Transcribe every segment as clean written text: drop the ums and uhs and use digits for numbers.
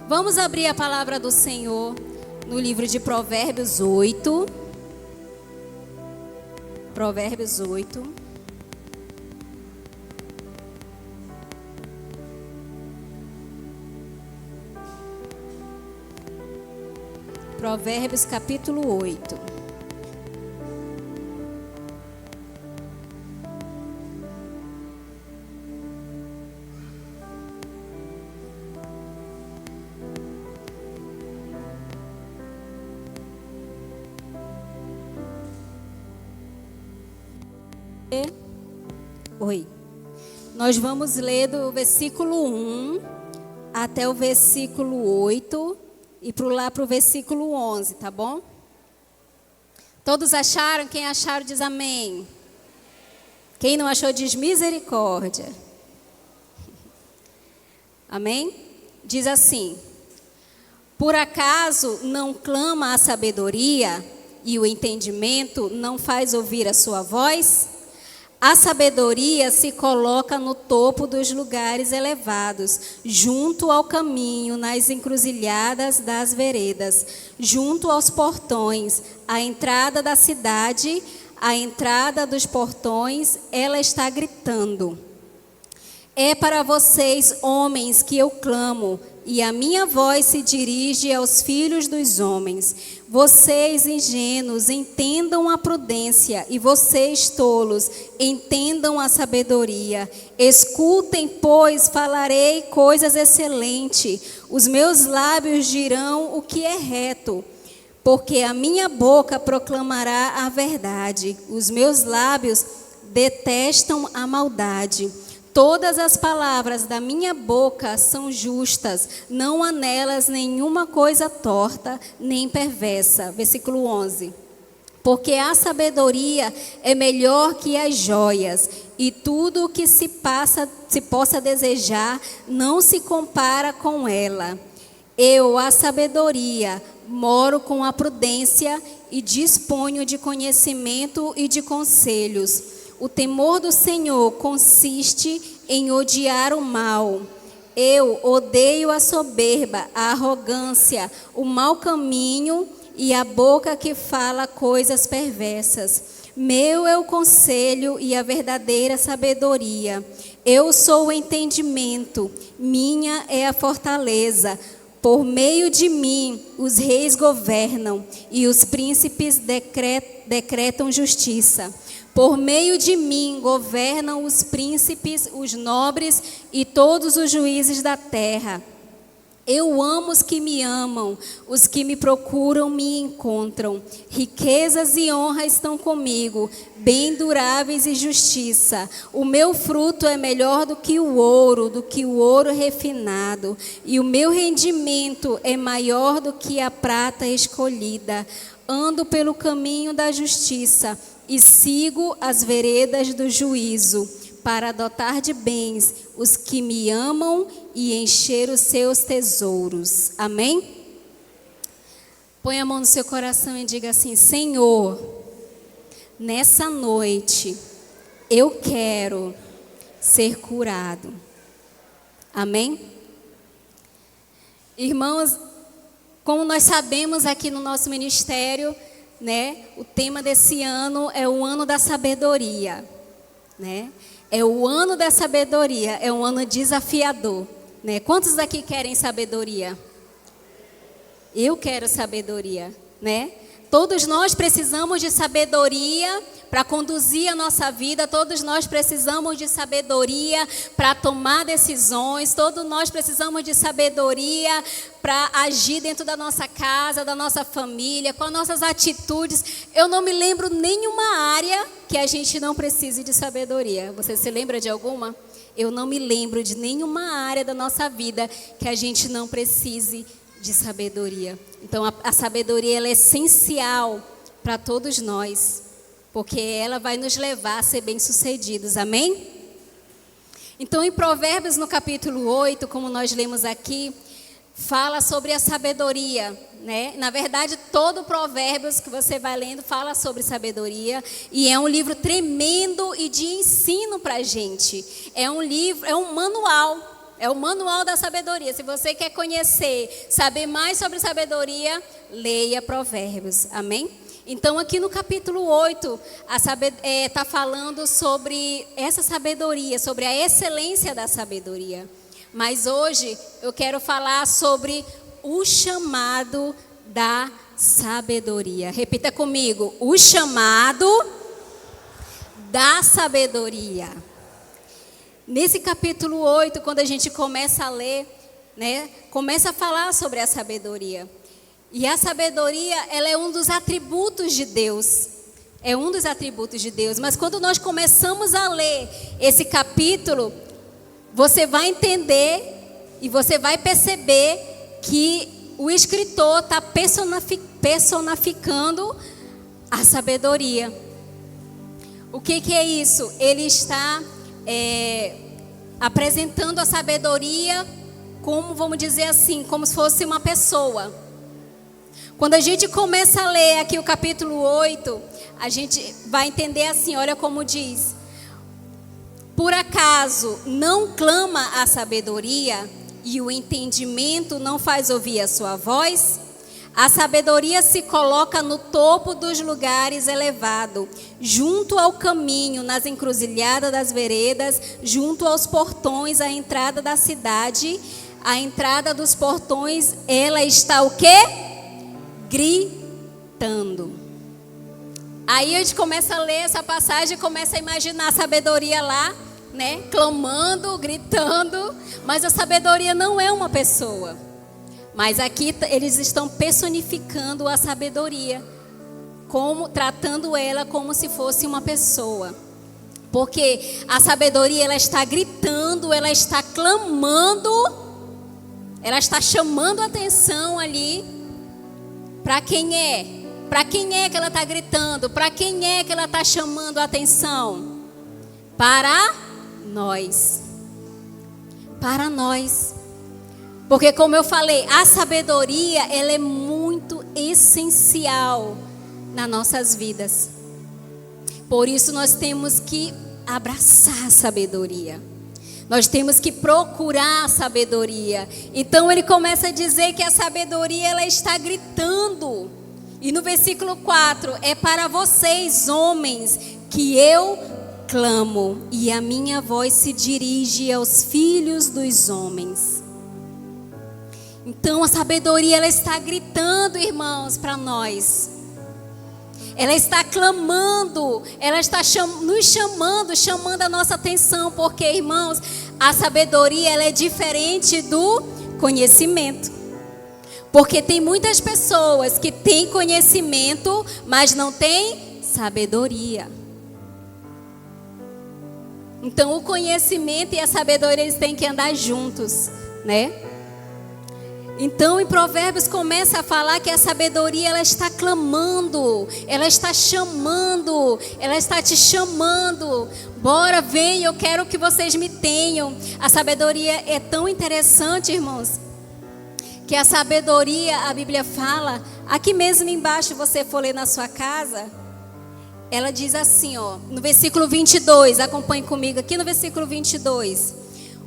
Vamos abrir a palavra do Senhor no livro de Provérbios 8. Provérbios 8. Provérbios capítulo 8. Oi. Nós vamos ler do versículo 1 até o versículo 8 e lá para o versículo 11, tá bom? Todos acharam? Quem acharam diz amém. Quem não achou diz misericórdia. Amém? Diz assim: por acaso não clama a sabedoria e o entendimento não faz ouvir a sua voz? A sabedoria se coloca no topo dos lugares elevados, junto ao caminho, nas encruzilhadas das veredas, junto aos portões, à entrada da cidade, à entrada dos portões, ela está gritando. É para vocês, homens, que eu clamo, e a minha voz se dirige aos filhos dos homens. Vocês, ingênuos, entendam a prudência, e vocês, tolos, entendam a sabedoria. Escutem, pois, falarei coisas excelentes. Os meus lábios dirão o que é reto, porque a minha boca proclamará a verdade. Os meus lábios detestam a maldade. Todas as palavras da minha boca são justas, não há nelas nenhuma coisa torta, nem perversa. Versículo 11. Porque a sabedoria é melhor que as joias, e tudo o que se possa desejar não se compara com ela. Eu, a sabedoria, moro com a prudência e disponho de conhecimento e de conselhos. O temor do Senhor consiste em odiar o mal. Eu odeio a soberba, a arrogância, o mau caminho e a boca que fala coisas perversas. Meu é o conselho e a verdadeira sabedoria. Eu sou o entendimento, minha é a fortaleza. Por meio de mim, os reis governam e os príncipes decretam justiça. Por meio de mim governam os príncipes, os nobres e todos os juízes da terra. Eu amo os que me amam, os que me procuram me encontram. Riquezas e honra estão comigo, bem duráveis e justiça. O meu fruto é melhor do que o ouro refinado. E o meu rendimento é maior do que a prata escolhida. Ando pelo caminho da justiça e sigo as veredas do juízo, para dotar de bens os que me amam e encher os seus tesouros. Amém? Põe a mão no seu coração e diga assim: Senhor, nessa noite eu quero ser curado. Amém? Irmãos, como nós sabemos aqui no nosso ministério, né, o tema desse ano é o ano da sabedoria, né? É o ano da sabedoria, é um ano desafiador, né? Quantos daqui querem sabedoria? Eu quero sabedoria, né? Todos nós precisamos de sabedoria para conduzir a nossa vida, todos nós precisamos de sabedoria para tomar decisões, todos nós precisamos de sabedoria para agir dentro da nossa casa, da nossa família, com as nossas atitudes. Eu não me lembro nenhuma área que a gente não precise de sabedoria. Você se lembra de alguma? Eu não me lembro de nenhuma área da nossa vida que a gente não precise de sabedoria. Então a sabedoria ela é essencial para todos nós, porque ela vai nos levar a ser bem-sucedidos, amém? Então em Provérbios no capítulo 8, como nós lemos aqui, fala sobre a sabedoria, né? Na verdade todo Provérbios que você vai lendo fala sobre sabedoria, e é um livro tremendo e de ensino para a gente. É um livro, é um manual, É o manual da sabedoria. Se você quer conhecer, saber mais sobre sabedoria, leia Provérbios. Amém? Então, aqui no capítulo 8, está falando sobre essa sabedoria, sobre a excelência da sabedoria. Mas hoje eu quero falar sobre o chamado da sabedoria. Repita comigo: o chamado da sabedoria. Nesse capítulo 8, quando a gente começa a ler, né, começa a falar sobre a sabedoria. E a sabedoria, ela é um dos atributos de Deus. É um dos atributos de Deus. Mas quando nós começamos a ler esse capítulo, você vai entender e você vai perceber que o escritor está personificando a sabedoria. O que é isso? Ele está apresentando a sabedoria como, vamos dizer assim, como se fosse uma pessoa. Quando a gente começa a ler aqui o capítulo 8, a gente vai entender assim, olha como diz: por acaso não clama a sabedoria e o entendimento não faz ouvir a sua voz? A sabedoria se coloca no topo dos lugares elevados, junto ao caminho, nas encruzilhadas das veredas, junto aos portões, à entrada da cidade. A entrada dos portões, ela está o quê? Gritando. Aí a gente começa a ler essa passagem e começa a imaginar a sabedoria lá, né? Clamando, gritando. Mas a sabedoria não é uma pessoa. Mas aqui eles estão personificando a sabedoria, tratando ela como se fosse uma pessoa. Porque a sabedoria, ela está gritando, ela está clamando, ela está chamando a atenção ali. Para quem é? Para quem é que ela está gritando? Para quem é que ela está chamando a atenção? Para nós. Para nós. Porque, como eu falei, a sabedoria, ela é muito essencial nas nossas vidas. Por isso nós temos que abraçar a sabedoria. Nós temos que procurar a sabedoria. Então ele começa a dizer que a sabedoria, ela está gritando. E no versículo 4, é para vocês, homens, que eu clamo, e a minha voz se dirige aos filhos dos homens. Então a sabedoria, ela está gritando, irmãos, para nós. Ela está clamando, ela está nos chamando a nossa atenção. Porque, irmãos, a sabedoria, ela é diferente do conhecimento. Porque tem muitas pessoas que têm conhecimento, mas não têm sabedoria. Então o conhecimento e a sabedoria, eles têm que andar juntos, né? Então em Provérbios começa a falar que a sabedoria, ela está clamando, ela está chamando, ela está te chamando. Bora, vem, eu quero que vocês me tenham. A sabedoria é tão interessante, irmãos, que a sabedoria, a Bíblia fala, aqui mesmo embaixo, você for ler na sua casa, ela diz assim, ó, no versículo 22, acompanhe comigo aqui no versículo 22.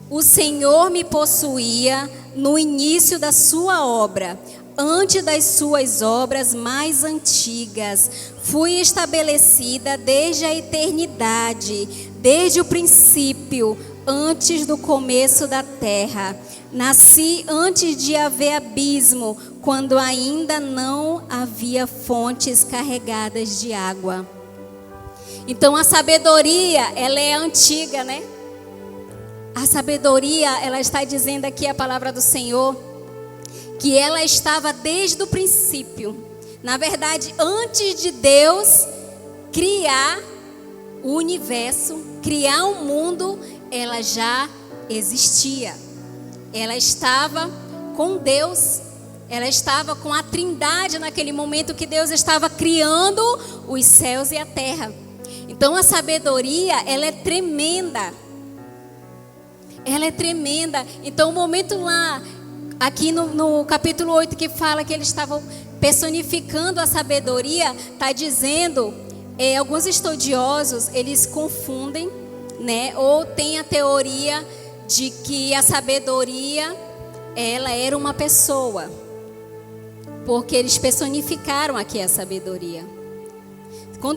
O Senhor me possuía no início da sua obra, antes das suas obras mais antigas. Fui estabelecida desde a eternidade, desde o princípio, antes do começo da terra. Nasci antes de haver abismo, quando ainda não havia fontes carregadas de água. Então a sabedoria, ela é antiga, né? A sabedoria, ela está dizendo aqui a palavra do Senhor, que ela estava desde o princípio. Na verdade, antes de Deus criar o universo, criar o mundo, ela já existia. Ela estava com Deus, ela estava com a Trindade naquele momento que Deus estava criando os céus e a terra. Então a sabedoria, ela é tremenda. Ela é tremenda. Então o momento lá, aqui no capítulo 8, que fala que eles estavam personificando a sabedoria, está dizendo, alguns estudiosos, eles confundem, né? Ou tem a teoria de que a sabedoria, ela era uma pessoa, porque eles personificaram aqui a sabedoria.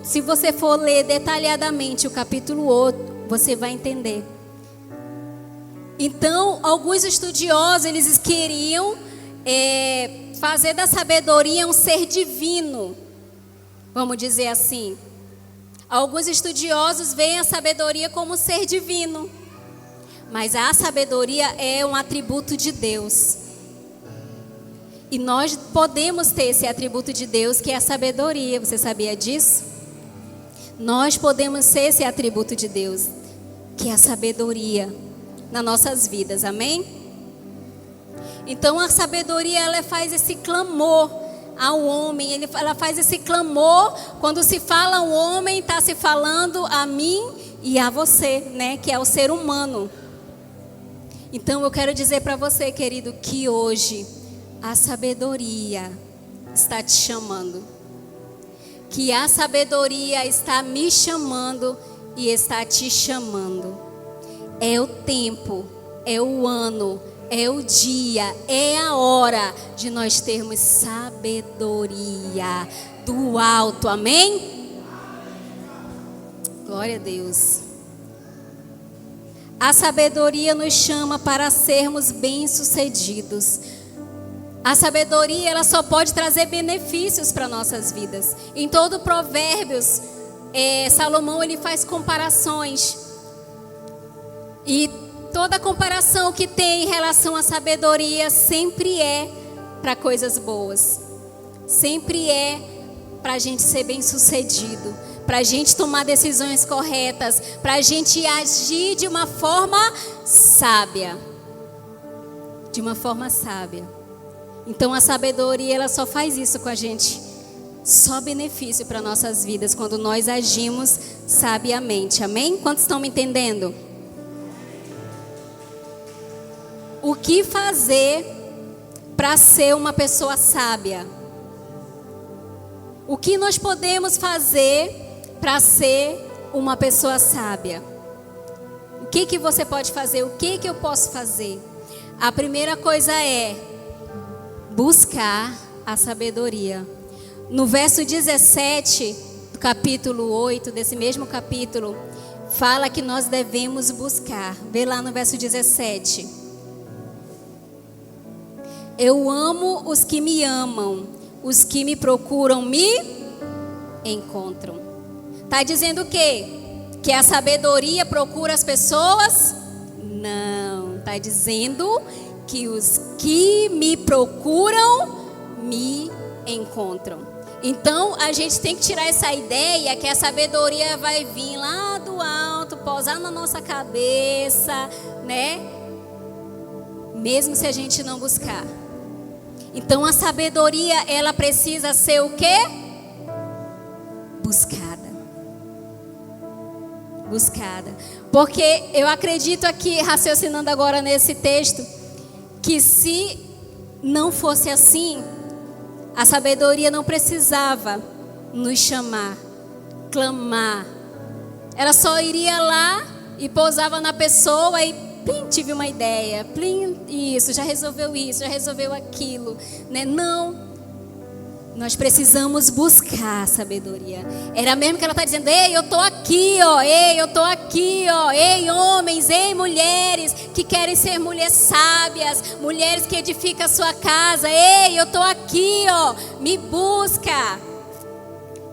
Se você for ler detalhadamente o capítulo 8, você vai entender. Então, alguns estudiosos, eles queriam fazer da sabedoria um ser divino, vamos dizer assim. Alguns estudiosos veem a sabedoria como um ser divino, mas a sabedoria é um atributo de Deus. E nós podemos ter esse atributo de Deus, que é a sabedoria. Você sabia disso? Nós podemos ser esse atributo de Deus, que é a sabedoria, nas nossas vidas, amém? Então a sabedoria, ela faz esse clamor ao homem, ela faz esse clamor. Quando se fala ao homem, está se falando a mim e a você, né? Que é o ser humano. Então eu quero dizer para você, querido, que hoje a sabedoria está te chamando. Que a sabedoria está me chamando e está te chamando. É o tempo, é o ano, é o dia, é a hora de nós termos sabedoria do alto, amém? Glória a Deus. A sabedoria nos chama para sermos bem-sucedidos. A sabedoria, ela só pode trazer benefícios para nossas vidas. Em todo Provérbios, Salomão, ele faz comparações. E toda comparação que tem em relação à sabedoria sempre é para coisas boas. Sempre é para a gente ser bem-sucedido, para a gente tomar decisões corretas, para a gente agir de uma forma sábia. De uma forma sábia. Então a sabedoria, ela só faz isso com a gente. Só benefício para nossas vidas quando nós agimos sabiamente. Amém? Quantos estão me entendendo? O que fazer para ser uma pessoa sábia? O que nós podemos fazer para ser uma pessoa sábia? O que você pode fazer? O que eu posso fazer? A primeira coisa é buscar a sabedoria. No verso 17 do capítulo 8, desse mesmo capítulo, fala que nós devemos buscar. Vê lá no verso 17. Eu amo os que me amam, os que me procuram me encontram. Está dizendo o quê? Que a sabedoria procura as pessoas? Não, está dizendo que os que me procuram me encontram. Então a gente tem que tirar essa ideia que a sabedoria vai vir lá do alto, pousar na nossa cabeça, né? Mesmo se a gente não buscar. Então a sabedoria, ela precisa ser o quê? Buscada. Buscada. Porque eu acredito aqui, raciocinando agora nesse texto, que se não fosse assim, a sabedoria não precisava nos chamar, clamar. Ela só iria lá e pousava na pessoa e plim, tive uma ideia, plim, isso, já resolveu aquilo, né? Não, nós precisamos buscar a sabedoria. Era mesmo que ela está dizendo: ei, eu estou aqui, ó, ei, eu estou aqui, ó, ei, homens, ei, mulheres que querem ser mulheres sábias, mulheres que edificam a sua casa, ei, eu estou aqui, ó, me busca.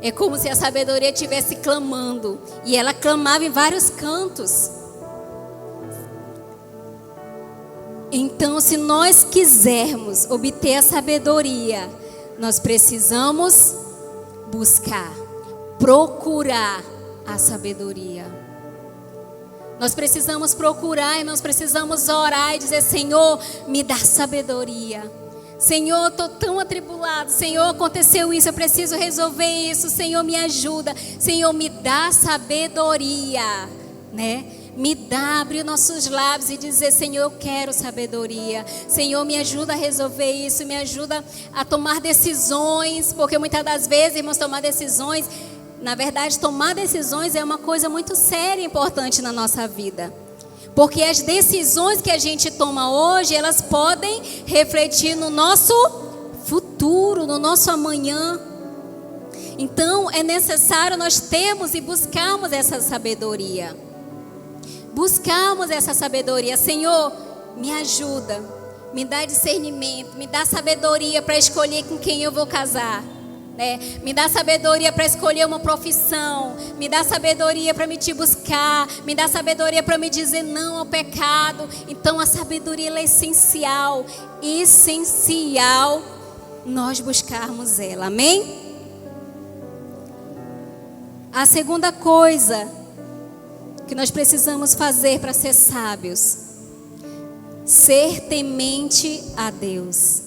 É como se a sabedoria estivesse clamando, e ela clamava em vários cantos. Então, se nós quisermos obter a sabedoria, nós precisamos buscar, procurar a sabedoria. Nós precisamos procurar e nós precisamos orar e dizer: Senhor, me dá sabedoria. Senhor, eu estou tão atribulado. Senhor, aconteceu isso, eu preciso resolver isso. Senhor, me ajuda. Senhor, me dá sabedoria, né? Me dá, abrir nossos lábios e dizer: Senhor, eu quero sabedoria. Senhor, me ajuda a resolver isso, me ajuda a tomar decisões, porque muitas das vezes, irmãos, tomar decisões, na verdade, tomar decisões é uma coisa muito séria e importante na nossa vida. Porque as decisões que a gente toma hoje, elas podem refletir no nosso futuro, no nosso amanhã. Então, é necessário nós termos e buscarmos essa sabedoria. Buscarmos essa sabedoria. Senhor, me ajuda, me dá discernimento, me dá sabedoria para escolher com quem eu vou casar. Me dá sabedoria para escolher uma profissão, me dá sabedoria para me te buscar, me dá sabedoria para me dizer não ao pecado. Então a sabedoria ela é essencial nós buscarmos ela, amém? A segunda coisa que nós precisamos fazer para ser sábios, ser temente a Deus,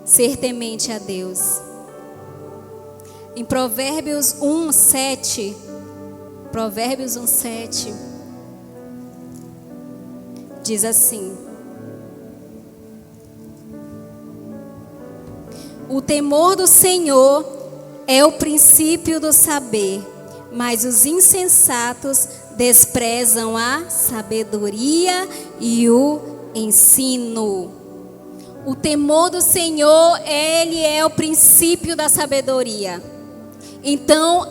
ser temente a Deus. Em Provérbios 1:7, diz assim: o temor do Senhor é o princípio do saber, mas os insensatos desprezam a sabedoria e o ensino. O temor do Senhor, ele é o princípio da sabedoria. Então,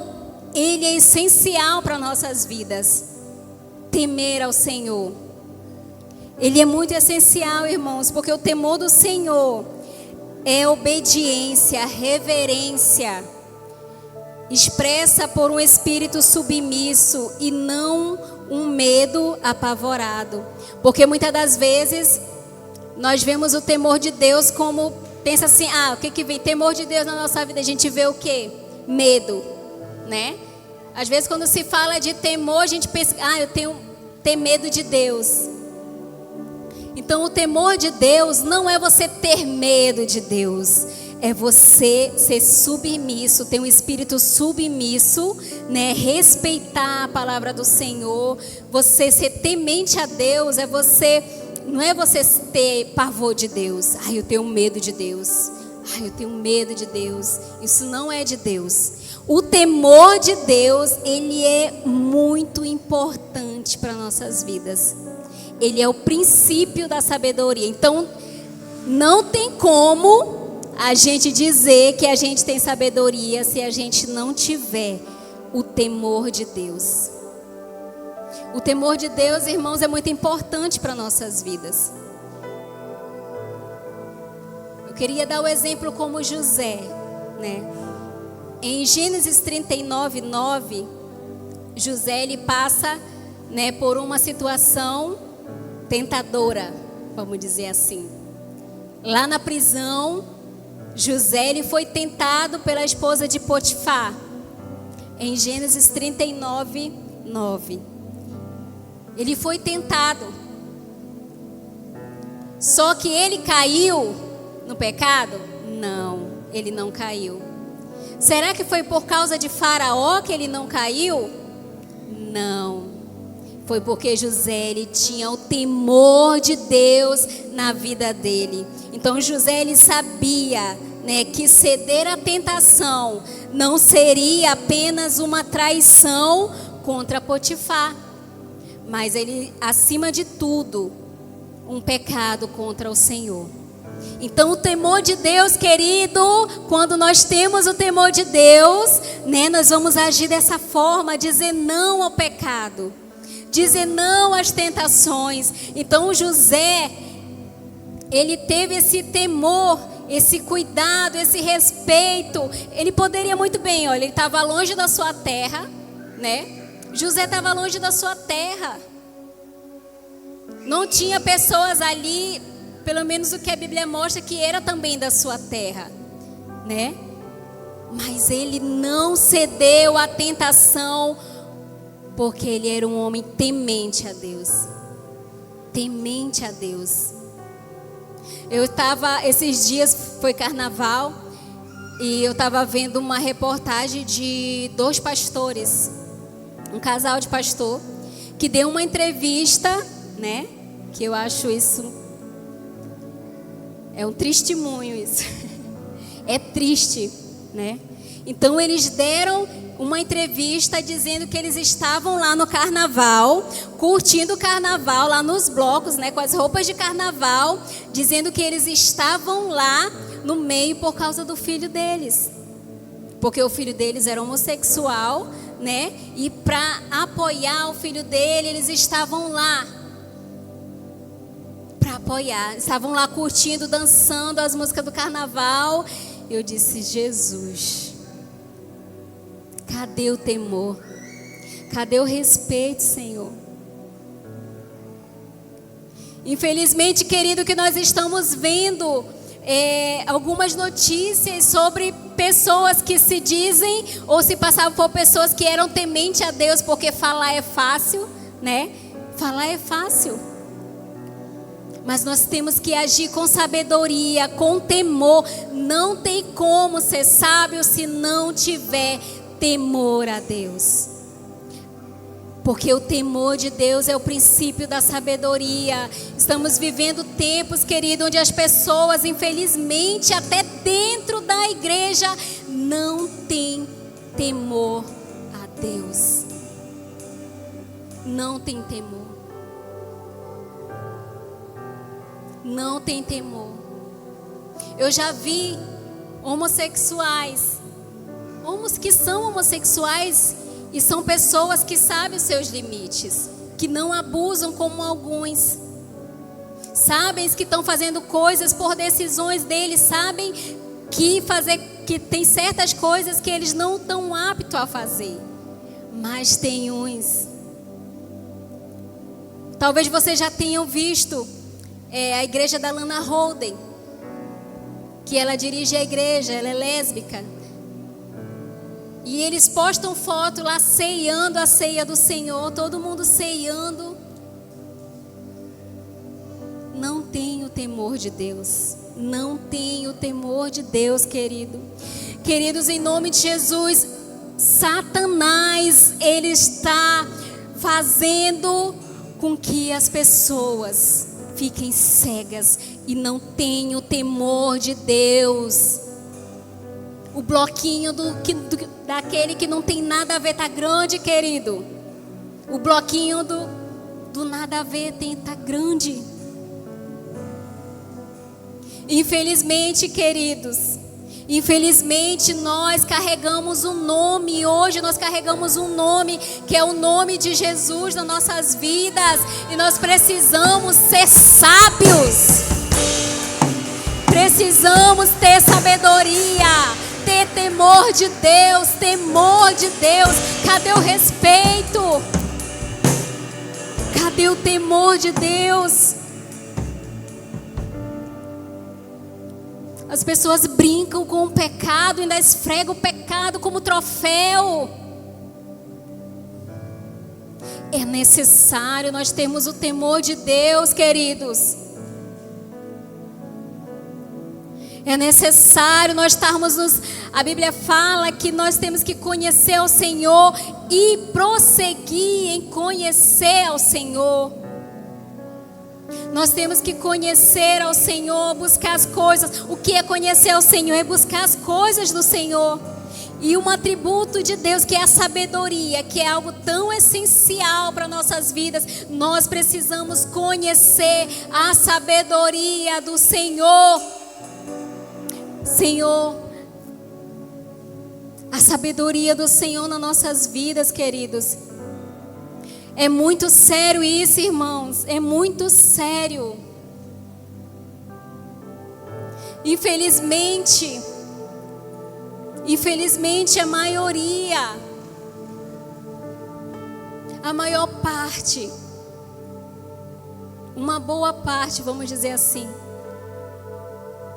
ele é essencial para nossas vidas. Temer ao Senhor. Ele é muito essencial, irmãos, porque o temor do Senhor é obediência, reverência, expressa por um espírito submisso e não um medo apavorado. Porque muitas das vezes nós vemos o temor de Deus como, pensa assim, o que vem? Temor de Deus na nossa vida, a gente vê o quê? Medo, né? Às vezes quando se fala de temor, a gente pensa, eu tenho medo de Deus. Então o temor de Deus não é você ter medo de Deus, é você ser submisso, ter um espírito submisso, né? Respeitar a palavra do Senhor, você ser temente a Deus, não é você ter pavor de Deus. Eu tenho medo de Deus. Eu tenho medo de Deus. Isso não é de Deus. O temor de Deus, ele é muito importante para nossas vidas. Ele é o princípio da sabedoria. Então, não tem como a gente dizer que a gente tem sabedoria se a gente não tiver o temor de Deus. O temor de Deus, irmãos, é muito importante para nossas vidas. Eu queria dar o exemplo como José, né? Em Gênesis 39:9, José ele passa, né, por uma situação tentadora, vamos dizer assim. Lá na prisão, José ele foi tentado pela esposa de Potifar. Em Gênesis 39:9. Ele foi tentado. Só que ele caiu no pecado? Não, ele não caiu. Será que foi por causa de Faraó que ele não caiu? Não. Foi porque José ele tinha o temor de Deus na vida dele. Então José ele sabia, né, que ceder à tentação não seria apenas uma traição contra Potifar, mas ele, acima de tudo, um pecado contra o Senhor. Então o temor de Deus, querido, quando nós temos o temor de Deus, né, nós vamos agir dessa forma, dizer não ao pecado, dizer não às tentações. Então José, ele teve esse temor, esse cuidado, esse respeito. Ele poderia muito bem, olha, ele estava longe da sua terra, né? José estava longe da sua terra. Não tinha pessoas ali, pelo menos o que a Bíblia mostra, que era também da sua terra, né? Mas ele não cedeu à tentação, porque ele era um homem temente a Deus. Temente a Deus. Eu estava, esses dias foi carnaval, e eu estava vendo uma reportagem de 2 pastores, um casal de pastor, que deu uma entrevista, né? Que eu acho isso, é um testemunho isso. É triste, né? Então eles deram uma entrevista dizendo que eles estavam lá no carnaval, curtindo o carnaval lá nos blocos, né, com as roupas de carnaval, dizendo que eles estavam lá no meio por causa do filho deles. Porque o filho deles era homossexual, né? E para apoiar o filho dele, eles estavam lá. Para apoiar. Estavam lá curtindo, dançando as músicas do carnaval. Eu disse, Jesus, cadê o temor? Cadê o respeito, Senhor? Infelizmente, querido, que nós estamos vendo algumas notícias sobre pessoas que se dizem ou se passavam por pessoas que eram tementes a Deus, porque falar é fácil, né? Falar é fácil. Mas nós temos que agir com sabedoria, com temor. Não tem como ser sábio se não tiver temor a Deus. Porque o temor de Deus é o princípio da sabedoria. Estamos vivendo tempos, querido, onde as pessoas, infelizmente, até dentro da igreja, não têm temor a Deus. Não tem temor. Não tem temor. Eu já vi homossexuais, que são homossexuais, e são pessoas que sabem os seus limites, que não abusam como alguns. Sabem que estão fazendo coisas por decisões deles, sabem que tem certas coisas que eles não estão aptos a fazer. Mas tem uns. Talvez vocês já tenham visto a igreja da Lana Holden, que ela dirige a igreja, ela é lésbica. E eles postam foto lá ceiando a ceia do Senhor, todo mundo ceiando. Não tem o temor de Deus. Não tem o temor de Deus, querido. Queridos, em nome de Jesus, Satanás, ele está fazendo com que as pessoas fiquem cegas e não tenham o temor de Deus. O bloquinho daquele que não tem nada a ver tá grande, querido. O bloquinho do nada a ver tá grande. Infelizmente, queridos, nós carregamos um nome. Hoje nós carregamos um nome que é o nome de Jesus nas nossas vidas. E nós precisamos ser sábios. Precisamos ter sabedoria. Ter temor de Deus, temor de Deus. Cadê o respeito? Cadê o temor de Deus? As pessoas brincam com o pecado, ainda esfregam o pecado como troféu. É necessário nós termos o temor de Deus, queridos. É necessário nós estarmos A Bíblia fala que nós temos que conhecer ao Senhor e prosseguir em conhecer ao Senhor. Nós temos que conhecer ao Senhor, buscar as coisas. O que é conhecer ao Senhor? É buscar as coisas do Senhor. E um atributo de Deus que é a sabedoria, que é algo tão essencial para nossas vidas. Nós precisamos conhecer a sabedoria do Senhor. Senhor, a sabedoria do Senhor nas nossas vidas, queridos. É muito sério isso, irmãos. É muito sério. Infelizmente, a maior parte, uma boa parte, vamos dizer assim,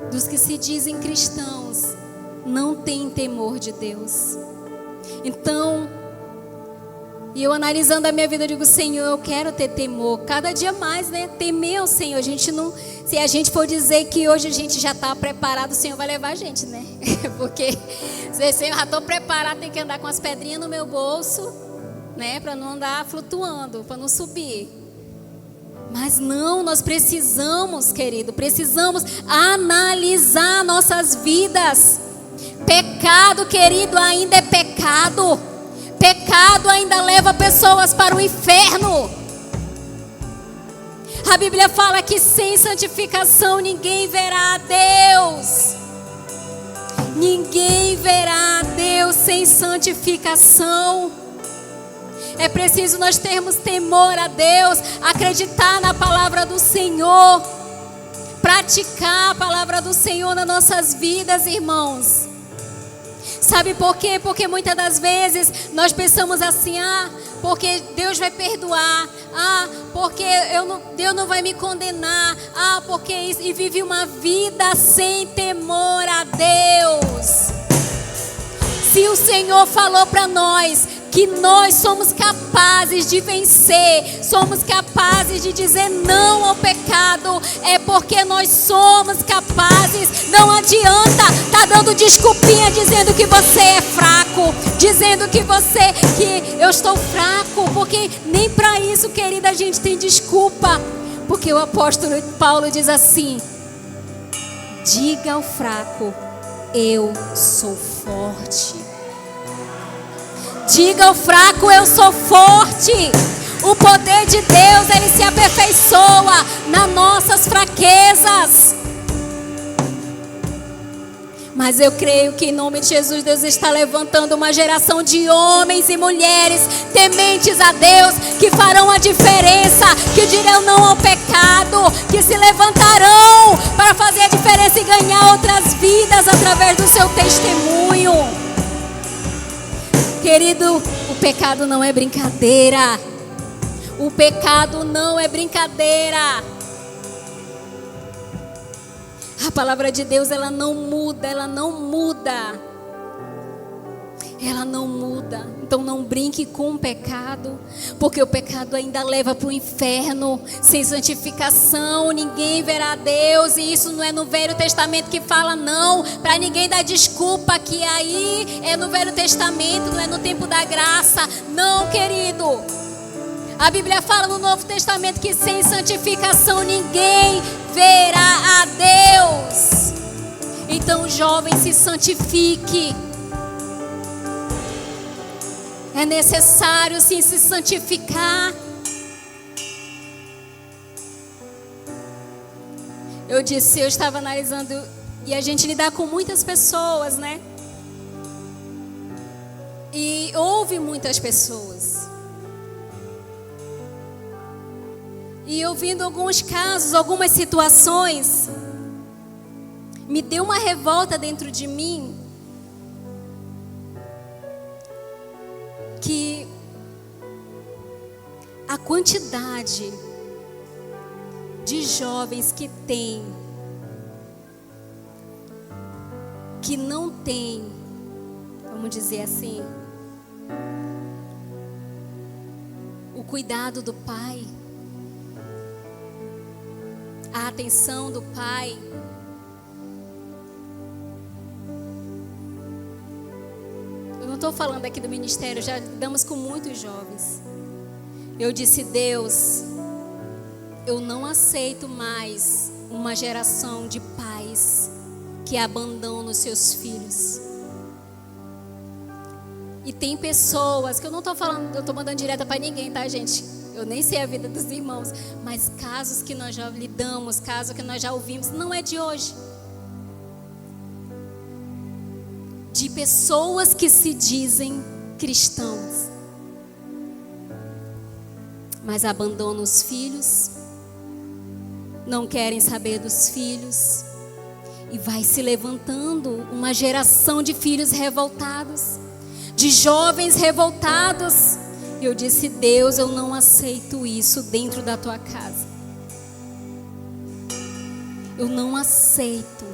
dos que se dizem cristãos não tem temor de Deus. Então, e eu analisando a minha vida, eu digo, Senhor, eu quero ter temor, cada dia mais, né? Temer ao Senhor. Se a gente for dizer que hoje a gente já está preparado, o Senhor vai levar a gente, né? Porque, Senhor, já estou preparado, tem que andar com as pedrinhas no meu bolso, né? Para não andar flutuando, para não subir. Mas não, nós precisamos, querido, precisamos analisar nossas vidas. Pecado, querido, ainda é pecado. pecado. Pecado ainda leva pessoas para o inferno. A Bíblia fala que sem santificação ninguém verá a Deus. Ninguém verá a Deus sem santificação. É preciso nós termos temor a Deus, acreditar na palavra do Senhor, praticar a palavra do Senhor nas nossas vidas, irmãos. Sabe por quê? Porque muitas das vezes nós pensamos assim: porque Deus vai perdoar, porque Deus não vai me condenar, porque isso, e vive uma vida sem temor a Deus. Se o Senhor falou para nós que nós somos capazes de vencer, somos capazes de dizer não ao pecado, é porque nós somos capazes. Não adianta tá dando desculpinha dizendo que você é fraco, dizendo que eu estou fraco, porque nem para isso, querida, a gente tem desculpa. Porque o apóstolo Paulo diz assim: diga ao fraco, eu sou forte. Diga ao fraco, eu sou forte. O poder de Deus, ele se aperfeiçoa nas nossas fraquezas. Mas eu creio que em nome de Jesus, Deus está levantando uma geração de homens e mulheres tementes a Deus, que farão a diferença, que dirão não ao pecado, que se levantarão para fazer a diferença e ganhar outras vidas através do seu testemunho. Querido, o pecado não é brincadeira. O pecado não é brincadeira. A palavra de Deus, ela não muda, ela não muda. Ela não muda. Então não brinque com o pecado, porque o pecado ainda leva para o inferno. Sem santificação ninguém verá a Deus. E isso não é no Velho Testamento que fala, não, para ninguém dar desculpa que aí é no Velho Testamento, não é no tempo da graça. Não, querido. A Bíblia fala no Novo Testamento que sem santificação ninguém verá a Deus. Então, jovem, se santifique. É necessário sim se santificar. Eu estava analisando, e a gente lidar com muitas pessoas, né? E ouve muitas pessoas. E ouvindo alguns casos, algumas situações, me deu uma revolta dentro de mim. Que a quantidade de jovens que não tem, vamos dizer assim, o cuidado do pai, a atenção do pai. Eu não estou falando aqui do ministério, já lidamos com muitos jovens. Eu disse: Deus, eu não aceito mais uma geração de pais que abandonam os seus filhos. E tem pessoas que eu não estou falando, eu estou mandando direta para ninguém, tá, gente? Eu nem sei a vida dos irmãos, mas casos que nós já lidamos, casos que nós já ouvimos, não é de hoje. De pessoas que se dizem cristãos, mas abandonam os filhos, não querem saber dos filhos, e vai se levantando uma geração de filhos revoltados, de jovens revoltados. E eu disse: Deus, eu não aceito isso dentro da tua casa. Eu não aceito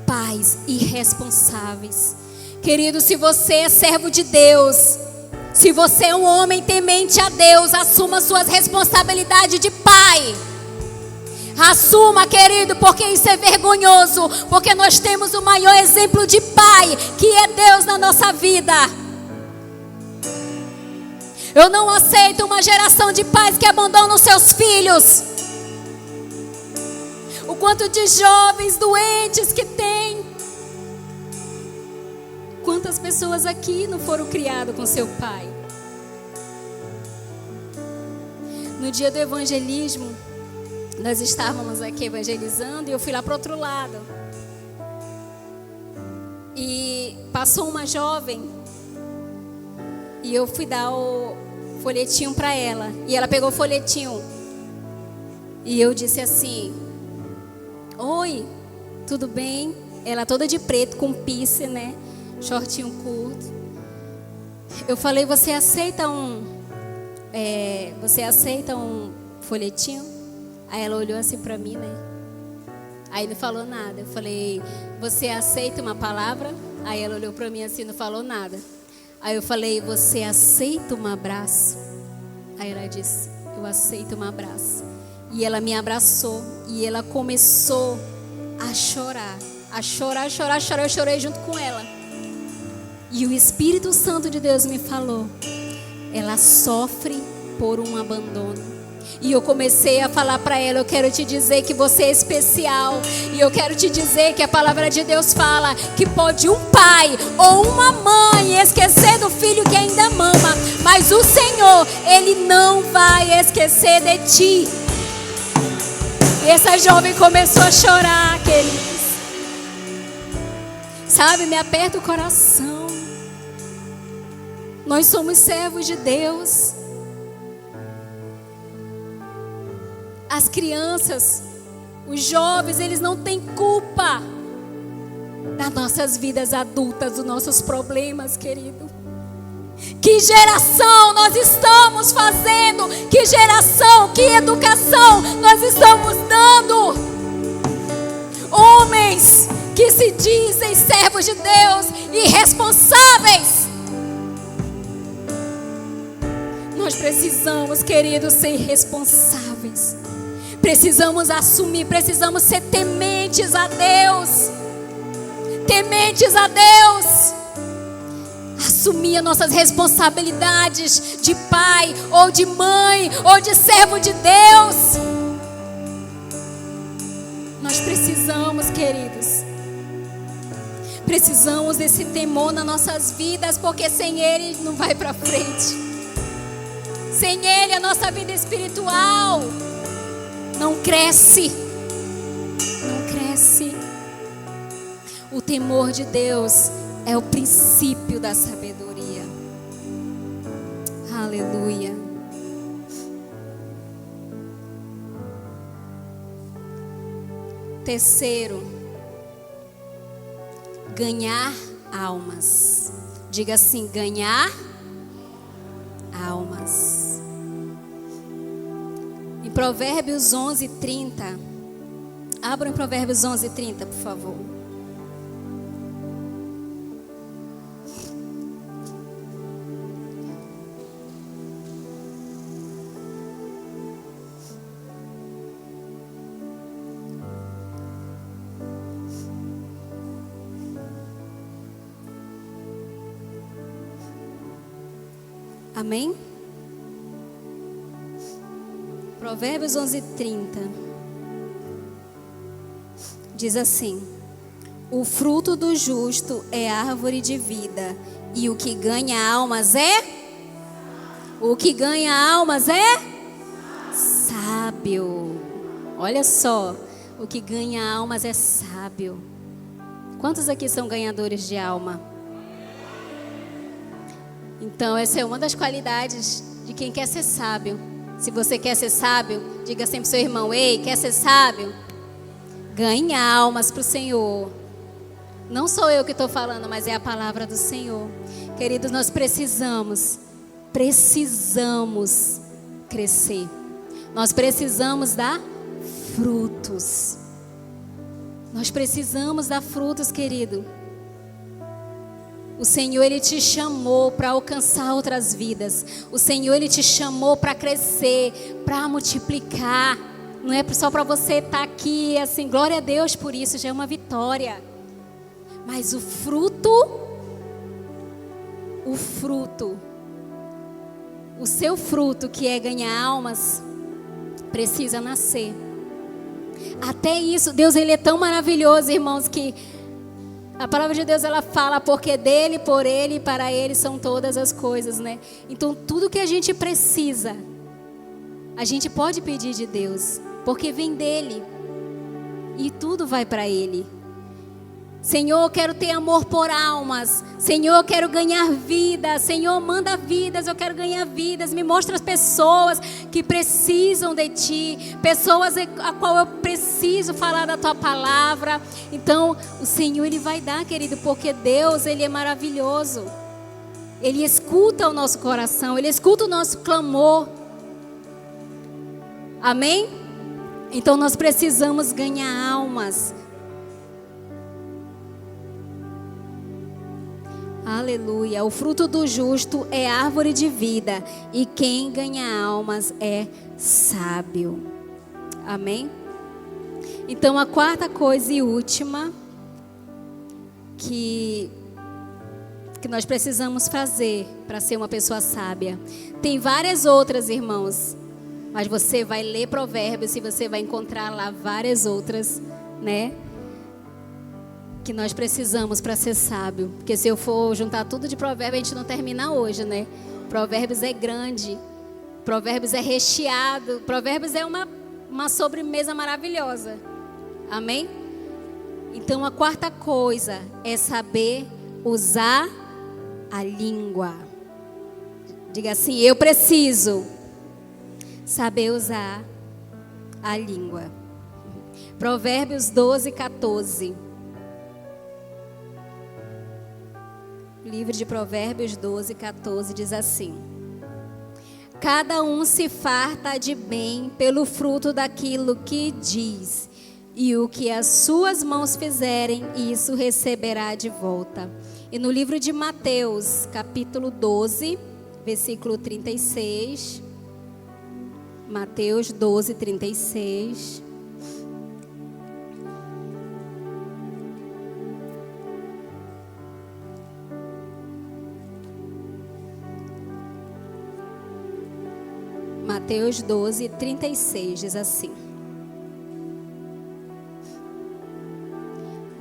pais irresponsáveis. Querido, se você é servo de Deus, se você é um homem temente a Deus, assuma suas responsabilidades de pai. Assuma, querido, porque isso é vergonhoso, porque nós temos o maior exemplo de pai, que é Deus na nossa vida. Eu não aceito uma geração de pais que abandonam seus filhos. O quanto de jovens doentes que tem. quantas pessoas aqui não foram criadas com seu pai? No dia do evangelismo, nós estávamos aqui evangelizando e eu fui lá para o outro lado. E passou uma jovem e eu fui dar o folhetinho para ela. E ela pegou o folhetinho e eu disse assim: oi, tudo bem? Ela toda de preto, com piercing, né? Shortinho curto. Eu falei: você aceita um folhetinho? Aí ela olhou assim para mim, né? Aí não falou nada. Eu falei: você aceita uma palavra? Aí ela olhou para mim assim, não falou nada. Aí eu falei: você aceita um abraço? Aí ela disse: eu aceito um abraço. E ela me abraçou e ela começou a chorar. A chorar. Eu chorei junto com ela. E o Espírito Santo de Deus me falou: ela sofre por um abandono. E eu comecei a falar para ela: eu quero te dizer que você é especial. E eu quero te dizer que a palavra de Deus fala que pode um pai ou uma mãe esquecer do filho que ainda mama, mas o Senhor, Ele não vai esquecer de ti. E essa jovem começou a chorar, queridos. Sabe, me aperta o coração. Nós somos servos de Deus. As crianças, os jovens, eles não têm culpa das nossas vidas adultas, dos nossos problemas, querido. Que geração nós estamos fazendo? Que geração, que educação nós estamos dando? Homens que se dizem servos de Deus, irresponsáveis. Nós precisamos, queridos, ser responsáveis. Precisamos assumir, precisamos ser tementes a Deus. Tementes a Deus. Assumir as nossas responsabilidades de pai, ou de mãe, ou de servo de Deus. Nós precisamos, queridos. Precisamos desse temor nas nossas vidas, porque sem Ele não vai para frente. Sem Ele a nossa vida espiritual não cresce. Não cresce. O temor de Deus é o princípio da sabedoria. Aleluia. Terceiro, ganhar almas. Diga assim: ganhar almas. Em Provérbios 11:30. Abra em Provérbios 11:30, por favor. Amém? Provérbios 11:30 diz assim: o fruto do justo é árvore de vida, e o que ganha almas é? O que ganha almas é? Sábio. Olha só, o que ganha almas é sábio. Quantos aqui são ganhadores de alma? Então, essa é uma das qualidades de quem quer ser sábio. Se você quer ser sábio, diga sempre pro seu irmão: ei, quer ser sábio? Ganhe almas para o Senhor. Não sou eu que estou falando, mas é a palavra do Senhor. Queridos, nós precisamos crescer. Nós precisamos dar frutos. Nós precisamos dar frutos, querido. O Senhor, Ele te chamou para alcançar outras vidas. O Senhor, Ele te chamou para crescer, para multiplicar. Não é só para você estar aqui, assim, glória a Deus por isso, já é uma vitória. Mas o fruto, o seu fruto, que é ganhar almas, precisa nascer. Até isso, Deus, Ele é tão maravilhoso, irmãos, que A palavra de Deus, ela fala, porque dele, por ele e para ele são todas as coisas, né? Então, tudo que a gente precisa, a gente pode pedir de Deus, porque vem dele. E tudo vai para ele. Senhor, eu quero ter amor por almas. Senhor, eu quero ganhar vidas. Senhor, manda vidas, eu quero ganhar vidas. Me mostra as pessoas que precisam de Ti. Pessoas a qual eu preciso falar da Tua palavra. Então, o Senhor, Ele vai dar, querido, porque Deus, Ele é maravilhoso. Ele escuta o nosso coração, Ele escuta o nosso clamor. Amém? Então, nós precisamos ganhar almas. Aleluia. O fruto do justo é árvore de vida, e quem ganha almas é sábio. Amém? Então, a quarta coisa e última que nós precisamos fazer para ser uma pessoa sábia. Tem várias outras, irmãos, mas você vai ler Provérbios e você vai encontrar lá várias outras, né? Que nós precisamos para ser sábio. Porque se eu for juntar tudo de Provérbios, a gente não termina hoje, né? Provérbios é grande, Provérbios é recheado, Provérbios é uma sobremesa maravilhosa. Amém? Então, a quarta coisa é saber usar a língua. Diga assim: eu preciso saber usar a língua. Provérbios 12, 14. Livro de Provérbios 12, 14 diz assim: cada um se farta de bem pelo fruto daquilo que diz, e o que as suas mãos fizerem, isso receberá de volta. E no livro de Mateus, capítulo 12, versículo 36. Mateus 12, 36. Mateus 12, 36 diz assim: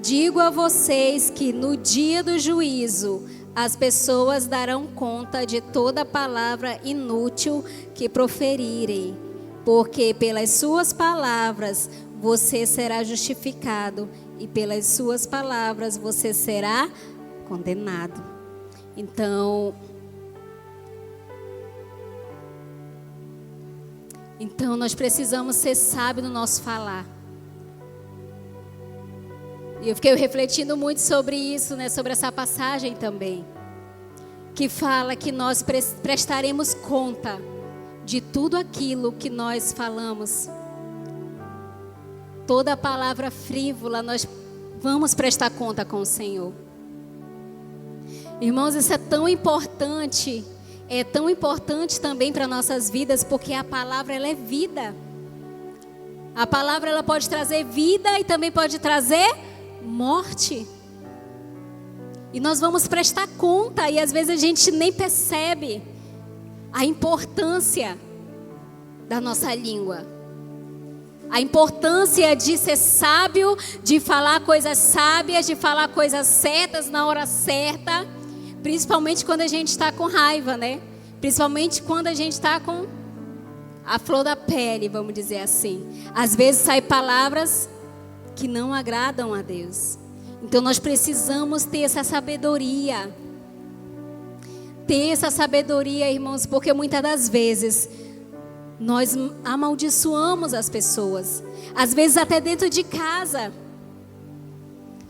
digo a vocês que no dia do juízo as pessoas darão conta de toda palavra inútil que proferirem, porque pelas suas palavras você será justificado e pelas suas palavras você será condenado. Então nós precisamos ser sábios no nosso falar. E eu fiquei refletindo muito sobre isso, né? Sobre essa passagem também, que fala que nós prestaremos conta de tudo aquilo que nós falamos. Toda palavra frívola nós vamos prestar conta com o Senhor. Irmãos, isso é tão importante. É tão importante também para nossas vidas, porque a palavra, ela é vida. A palavra, ela pode trazer vida e também pode trazer morte. E nós vamos prestar conta, e às vezes a gente nem percebe a importância da nossa língua. A importância de ser sábio, de falar coisas sábias, de falar coisas certas na hora certa. Principalmente quando a gente está com raiva, né? Principalmente quando a gente está com a flor da pele, vamos dizer assim. Às vezes saem palavras que não agradam a Deus. Então nós precisamos ter essa sabedoria. Ter essa sabedoria, irmãos, porque muitas das vezes nós amaldiçoamos as pessoas. Às vezes até dentro de casa.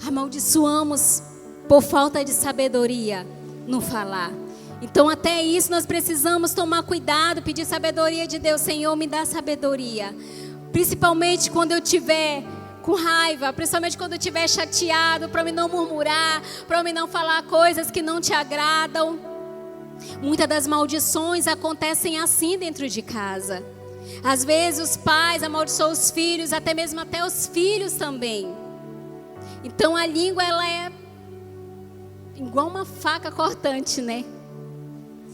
Amaldiçoamos por falta de sabedoria no falar. Então até isso nós precisamos tomar cuidado, pedir sabedoria de Deus. Senhor, me dá sabedoria. Principalmente quando eu estiver com raiva, principalmente quando eu estiver chateado, para eu não murmurar, para eu não falar coisas que não te agradam. Muitas das maldições acontecem assim dentro de casa. Às vezes os pais amaldiçoam os filhos, até mesmo até os filhos também. Então a língua, ela é igual uma faca cortante, né?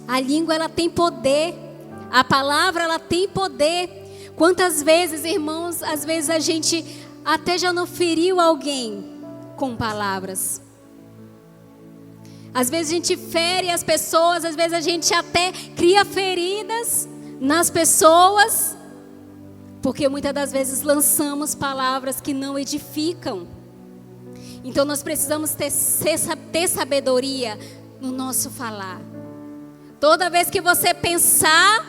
A língua, ela tem poder. A palavra, ela tem poder. Quantas vezes, irmãos, às vezes a gente até já não feriu alguém com palavras. Às vezes a gente fere as pessoas, às vezes a gente até cria feridas nas pessoas, porque muitas das vezes lançamos palavras que não edificam. Então nós precisamos ter sabedoria no nosso falar. Toda vez que você pensar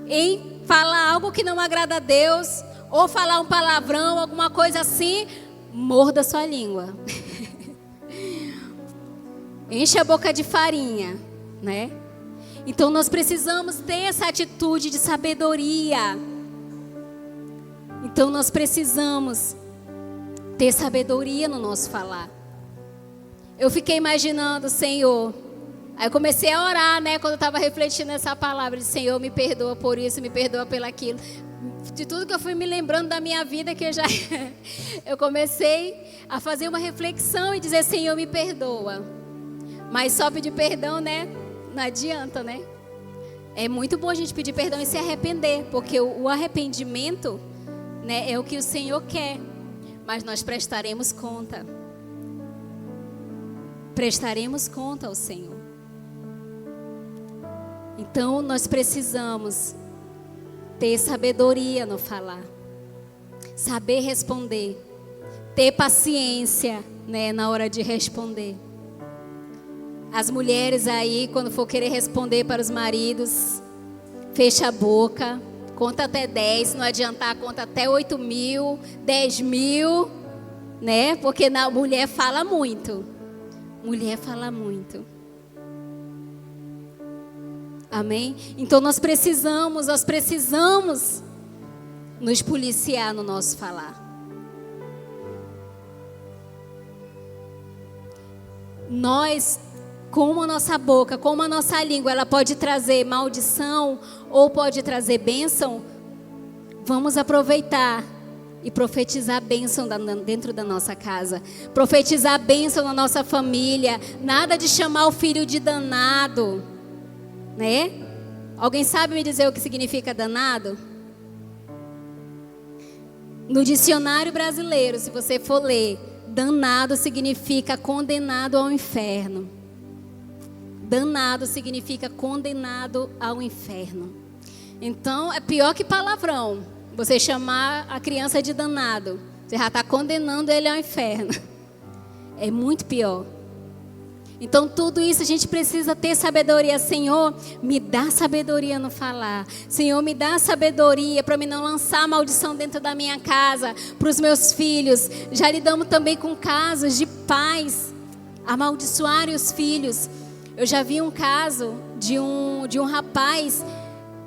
em falar algo que não agrada a Deus, ou falar um palavrão, alguma coisa assim, morda sua língua. Enche a boca de farinha, né? Então nós precisamos ter essa atitude de sabedoria. Então nós precisamos ter sabedoria no nosso falar. Eu fiquei imaginando, Senhor. Aí eu comecei a orar, né? Quando eu estava refletindo essa palavra de Senhor, me perdoa por isso, me perdoa pelo aquilo. De tudo que eu fui me lembrando da minha vida, que eu comecei a fazer uma reflexão e dizer, Senhor, me perdoa. Mas só pedir perdão, né? Não adianta, né? É muito bom a gente pedir perdão e se arrepender, porque o arrependimento, né, é o que o Senhor quer. Mas nós prestaremos conta. Prestaremos conta ao Senhor. Então nós precisamos ter sabedoria no falar, saber responder, ter paciência, né, na hora de responder. As mulheres aí, quando for querer responder para os maridos, fecha a boca, conta até 10, se não adiantar, conta até 8.000, 10.000, né? Porque a mulher fala muito. Mulher fala muito. Amém? Então nós precisamos nos policiar no nosso falar. Nós, como a nossa boca, como a nossa língua, ela pode trazer maldição ou pode trazer bênção, vamos aproveitar e profetizar bênção dentro da nossa casa. Profetizar bênção na nossa família. Nada de chamar o filho de danado. Né? Alguém sabe me dizer o que significa danado? No dicionário brasileiro, se você for ler, danado significa condenado ao inferno. Danado significa condenado ao inferno. Então, é pior que palavrão. Você chamar a criança de danado, você já está condenando ele ao inferno. É muito pior. Então tudo isso a gente precisa ter sabedoria. Senhor, me dá sabedoria no falar. Senhor, me dá sabedoria para mim não lançar maldição dentro da minha casa, para os meus filhos. Já lidamos também com casos de pais amaldiçoarem os filhos. Eu já vi um caso de um rapaz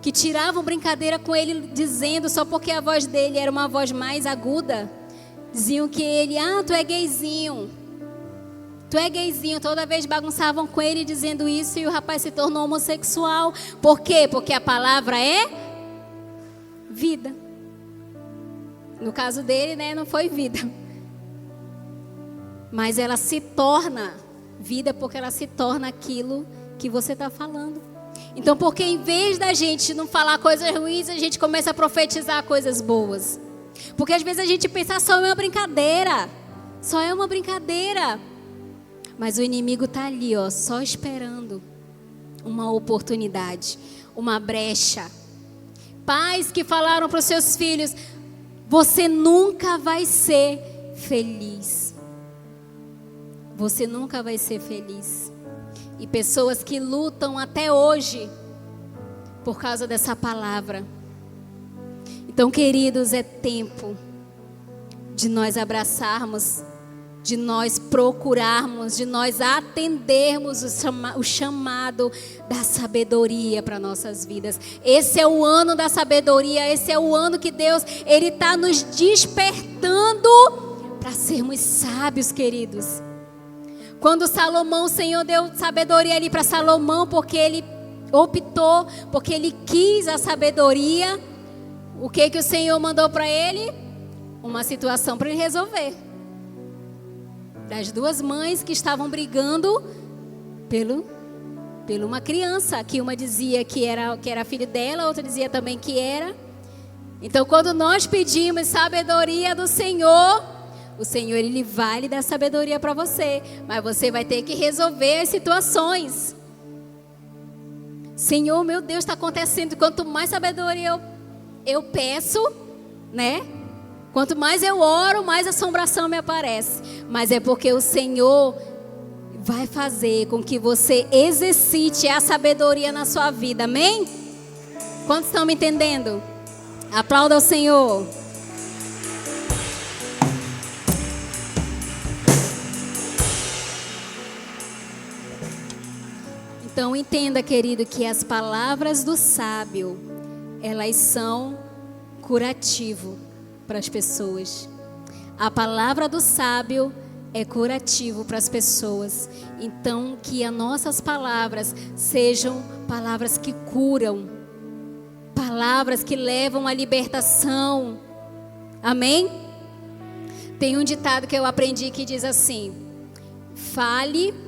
que tiravam brincadeira com ele, dizendo, só porque a voz dele era uma voz mais aguda, diziam que ele, tu é gayzinho. Tu é gayzinho. Toda vez bagunçavam com ele dizendo isso e o rapaz se tornou homossexual. Por quê? Porque a palavra é vida. No caso dele, né, não foi vida. Mas ela se torna vida porque ela se torna aquilo que você está falando. Então, porque em vez da gente não falar coisas ruins, a gente começa a profetizar coisas boas. Porque às vezes a gente pensa, só é uma brincadeira. Só é uma brincadeira. Mas o inimigo está ali, ó, só esperando uma oportunidade, uma brecha. Pais que falaram para os seus filhos, você nunca vai ser feliz. Você nunca vai ser feliz. E pessoas que lutam até hoje por causa dessa palavra. Então, queridos, é tempo de nós abraçarmos, de nós procurarmos, de nós atendermos o chamado da sabedoria para nossas vidas. Esse é o ano da sabedoria, esse é o ano que Deus, Ele está nos despertando para sermos sábios, queridos. Quando Salomão, o Senhor deu sabedoria ali para Salomão, porque ele optou, porque ele quis a sabedoria, o que o Senhor mandou para ele? Uma situação para ele resolver. Das duas mães que estavam brigando pelo uma criança, que uma dizia que era filho dela, a outra dizia também que era. Então, quando nós pedimos sabedoria do Senhor, O Senhor, Ele vai lhe dar sabedoria para você, mas você vai ter que resolver as situações. Senhor, meu Deus, está acontecendo. Quanto mais sabedoria eu peço, né? Quanto mais eu oro, mais assombração me aparece. Mas é porque o Senhor vai fazer com que você exercite a sabedoria na sua vida. Amém? Quantos estão me entendendo? Aplauda ao Senhor. Então entenda, querido, que as palavras do sábio, elas são curativo para as pessoas. A palavra do sábio é curativo para as pessoas. Então que as nossas palavras sejam palavras que curam, palavras que levam à libertação. Amém? Tem um ditado que eu aprendi que diz assim: fale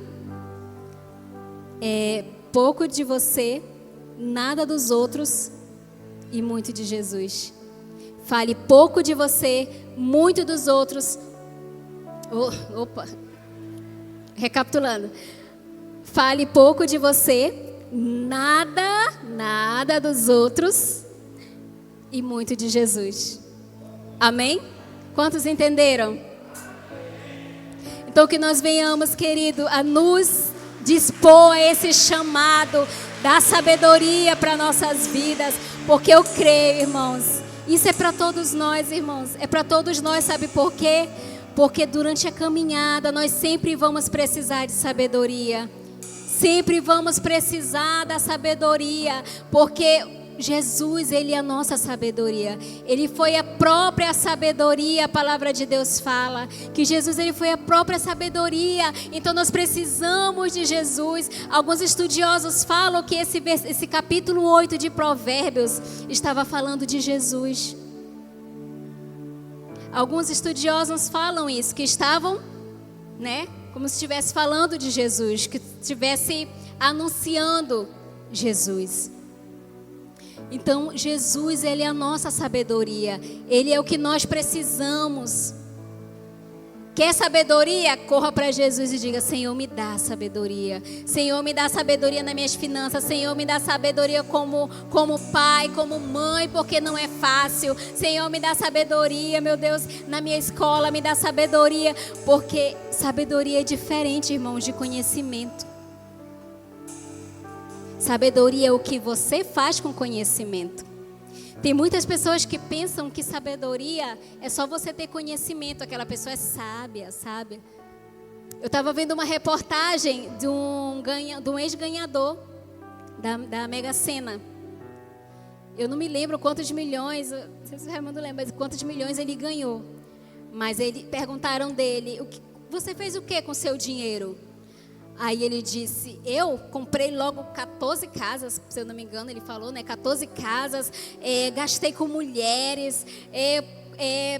pouco de você, nada dos outros e muito de Jesus. Fale pouco de você, muito dos outros. Recapitulando. Fale pouco de você, nada dos outros e muito de Jesus. Amém? Quantos entenderam? Então que nós venhamos, querido, a nos dispor a esse chamado da sabedoria para nossas vidas, porque eu creio, irmãos, isso é para todos nós, irmãos, é para todos nós, sabe por quê? Porque durante a caminhada nós sempre vamos precisar de sabedoria, sempre vamos precisar da sabedoria, porque Jesus, Ele é a nossa sabedoria. Ele foi a própria sabedoria. A palavra de Deus fala que Jesus, Ele foi a própria sabedoria. Então nós precisamos de Jesus. Alguns estudiosos falam que esse capítulo 8 de Provérbios estava falando de Jesus. Alguns estudiosos falam isso, que estavam, né, como se estivesse falando de Jesus, que estivesse anunciando Jesus. Então, Jesus, Ele é a nossa sabedoria. Ele é o que nós precisamos. Quer sabedoria? Corra para Jesus e diga: Senhor, me dá sabedoria. Senhor, me dá sabedoria nas minhas finanças. Senhor, me dá sabedoria como pai, como mãe, porque não é fácil. Senhor, me dá sabedoria, meu Deus, na minha escola. Me dá sabedoria, porque sabedoria é diferente, irmãos, de conhecimento. Sabedoria é o que você faz com conhecimento. Tem muitas pessoas que pensam que sabedoria é só você ter conhecimento. Aquela pessoa é sábia. Eu estava vendo uma reportagem de um ex-ganhador da Mega Sena. Eu não me lembro quantos milhões, não sei se o Raimundo lembra, mas quantos milhões ele ganhou. Mas perguntaram dele: você fez o que com o seu dinheiro? Aí ele disse: eu comprei logo 14 casas, se eu não me engano, ele falou, né? 14 casas, gastei com mulheres,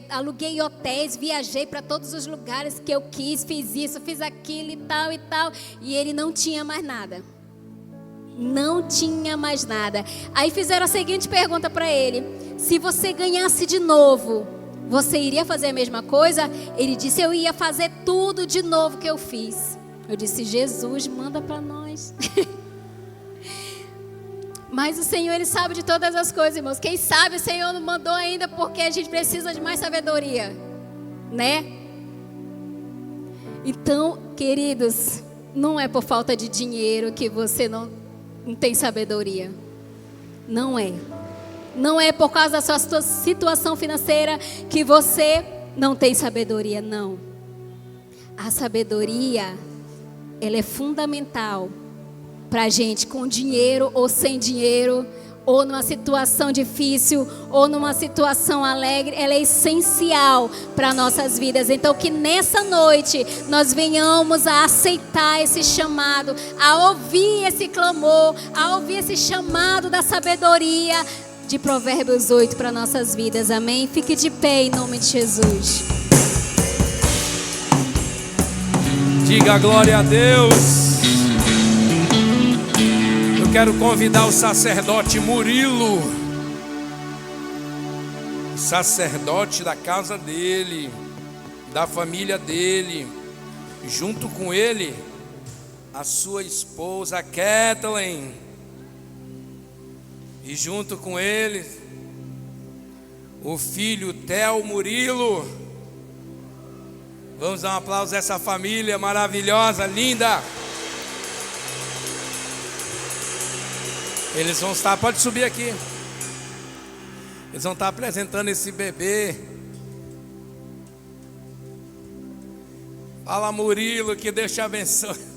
aluguei hotéis, viajei para todos os lugares que eu quis, fiz isso, fiz aquilo e tal e tal. E ele não tinha mais nada. Não tinha mais nada. Aí fizeram a seguinte pergunta para ele: se você ganhasse de novo, você iria fazer a mesma coisa? Ele disse: eu ia fazer tudo de novo que eu fiz. Eu disse: Jesus, manda para nós. Mas o Senhor, Ele sabe de todas as coisas, irmãos. Quem sabe o Senhor não mandou ainda porque a gente precisa de mais sabedoria, né? Então, queridos, não é por falta de dinheiro que você não tem sabedoria. Não é. Não é por causa da sua situação financeira que você não tem sabedoria, não. A sabedoria, ela é fundamental para a gente, com dinheiro ou sem dinheiro, ou numa situação difícil, ou numa situação alegre. Ela é essencial para nossas vidas. Então que nessa noite nós venhamos a aceitar esse chamado, a ouvir esse clamor, a ouvir esse chamado da sabedoria de Provérbios 8 para nossas vidas. Amém? Fique de pé em nome de Jesus. Diga glória a Deus. Eu quero convidar o sacerdote Murilo, sacerdote da casa dele, da família dele, junto com ele, a sua esposa Kathleen, e junto com ele, o filho Theo Murilo. Vamos dar um aplauso a essa família maravilhosa, linda. Eles vão estar, pode subir aqui. Eles vão estar apresentando esse bebê. Fala, Murilo, que Deus te abençoe.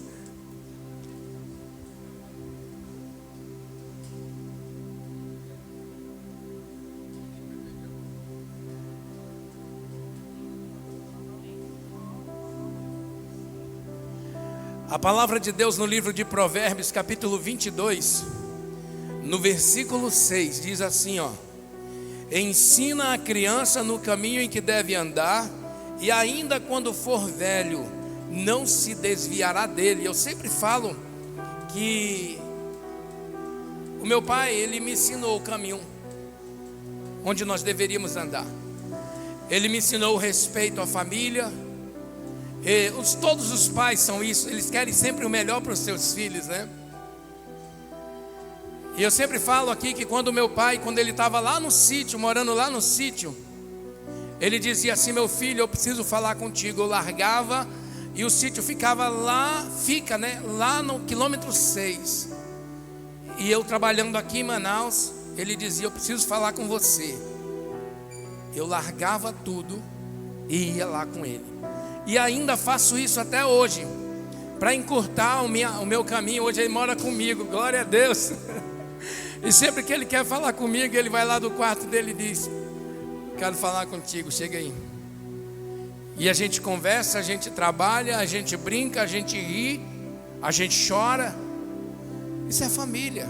A palavra de Deus no livro de Provérbios, capítulo 22, no versículo 6, diz assim, ó: ensina a criança no caminho em que deve andar, e ainda quando for velho, não se desviará dele. Eu sempre falo que o meu pai, ele me ensinou o caminho onde nós deveríamos andar. Ele me ensinou o respeito à família. Todos os pais são isso, eles querem sempre o melhor para os seus filhos, né? E eu sempre falo aqui que quando meu pai, quando ele estava lá no sítio, morando lá no sítio, ele dizia assim: meu filho, eu preciso falar contigo. Eu largava e o sítio ficava lá, lá no quilômetro 6. E eu trabalhando aqui em Manaus, ele dizia: eu preciso falar com você. Eu largava tudo e ia lá com ele. E ainda faço isso até hoje, para encurtar o meu caminho. Hoje ele mora comigo, glória a Deus. E sempre que ele quer falar comigo, ele vai lá do quarto dele e diz: quero falar contigo, chega aí. E a gente conversa, a gente trabalha, a gente brinca, a gente ri, a gente chora. Isso é família.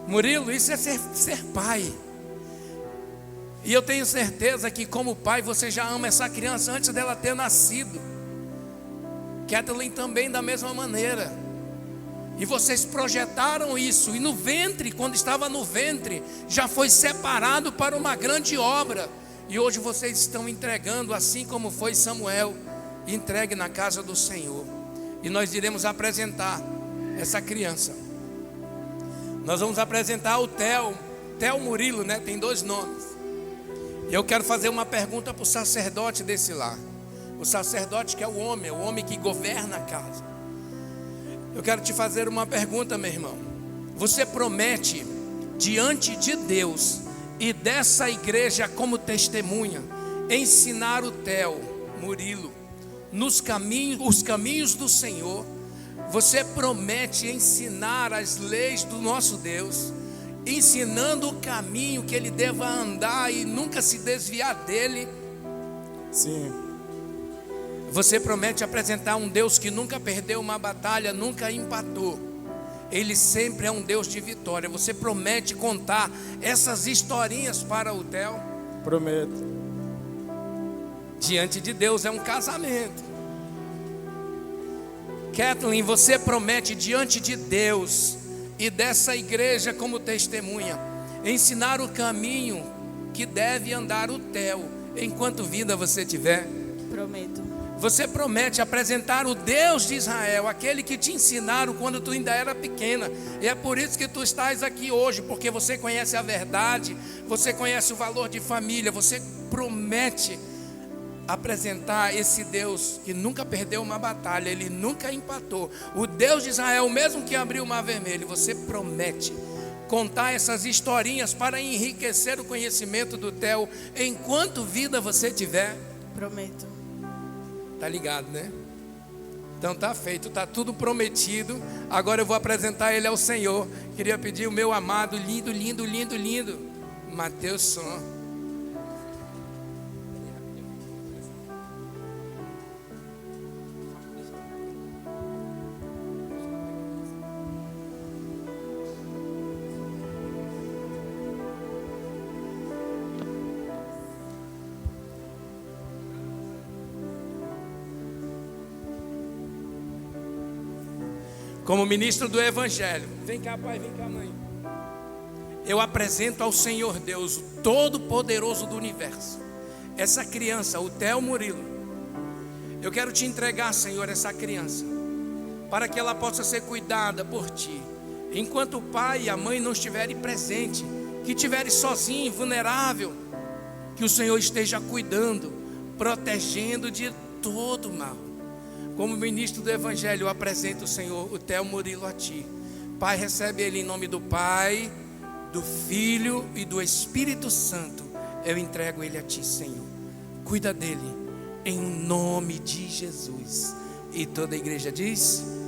Murilo, isso é ser pai. E eu tenho certeza que como pai você já ama essa criança antes dela ter nascido. Kathleen também da mesma maneira. E vocês projetaram isso. E no ventre, quando estava no ventre, já foi separado para uma grande obra. E hoje vocês estão entregando, assim como foi Samuel, entregue na casa do Senhor. E nós iremos apresentar essa criança. Nós vamos apresentar o Theo Murilo, né? Tem 2 nomes. E eu quero fazer uma pergunta para o sacerdote desse lar. O sacerdote que é o homem que governa a casa. Eu quero te fazer uma pergunta, meu irmão. Você promete diante de Deus e dessa igreja como testemunha ensinar o Theo Murilo os caminhos do Senhor? Você promete ensinar as leis do nosso Deus, ensinando o caminho que ele deva andar e nunca se desviar dele? Sim. Você promete apresentar um Deus que nunca perdeu uma batalha, nunca empatou. Ele sempre é um Deus de vitória. Você promete contar essas historinhas para o Theo? Prometo. Diante de Deus é um casamento. Kathleen, você promete diante de Deus e dessa igreja como testemunha ensinar o caminho que deve andar o Theo enquanto vida você tiver? Prometo. Você promete apresentar o Deus de Israel, aquele que te ensinaram quando tu ainda era pequena. E é por isso que tu estás aqui hoje, porque você conhece a verdade, você conhece o valor de família. Você promete apresentar esse Deus que nunca perdeu uma batalha, ele nunca empatou. O Deus de Israel, mesmo que abriu o mar vermelho. Você promete contar essas historinhas para enriquecer o conhecimento do Theo enquanto vida você tiver? Prometo. Tá ligado, né? Então tá feito, tá tudo prometido. Agora eu vou apresentar ele ao Senhor. Queria pedir o meu amado, lindo, lindo, lindo, lindo Mateus Som. Como ministro do Evangelho, vem cá, pai, vem cá, mãe. Eu apresento ao Senhor Deus, o Todo-Poderoso do Universo, essa criança, o Theo Murilo, eu quero te entregar, Senhor, essa criança, para que ela possa ser cuidada por Ti. Enquanto o pai e a mãe não estiverem presentes, que estiverem sozinho, vulnerável, que o Senhor esteja cuidando, protegendo de todo mal. Como ministro do Evangelho, eu apresento o Senhor, o Theo Murilo, a Ti. Pai, recebe ele em nome do Pai, do Filho e do Espírito Santo. Eu entrego ele a Ti, Senhor. Cuida dele, em nome de Jesus. E toda a igreja diz...